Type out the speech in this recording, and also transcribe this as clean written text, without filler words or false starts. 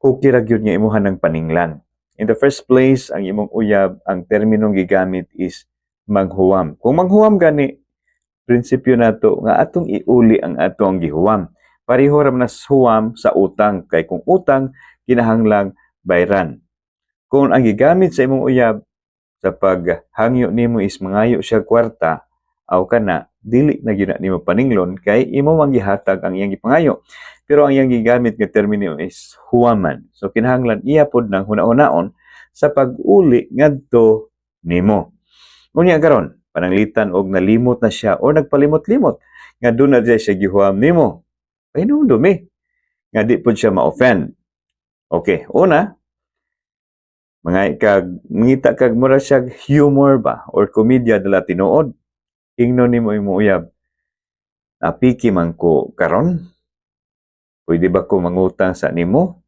okay ra gyud nga imuhan ng paninglan. In the first place, ang imong uyab, ang terminong gigamit is maghuwam. Kung maghuwam gani, prinsipyo nato nga atong iuli ang atong gihuwam. Pareho ra man huwam sa utang, kay kung utang kinahanglang bayran. Kung ang gigamit sa imong uyab sa paghangyo nimo is mangayo siya kwarta, aw kana dili na gyud nimo paninglon kay imo man gihatag ang iyang gipangayo. Pero ang iyang gigamit nga termino is huwaman. So kinahanglan iya pod nang hunahon sa pag-uli ngadto nimo. Unya karon, pananglitan og nalimot na siya o nagpalimot-limot nga doon na siya gihuwam nimo. Pahinumdumi nga di pod siya ma-offend. Okay, una, mangita kag mura siya humor ba or komedya dala tinuod. Ingnon nimo imong uyab. Apiki man ko karon. Pwede ba ko mangutang sa nimo?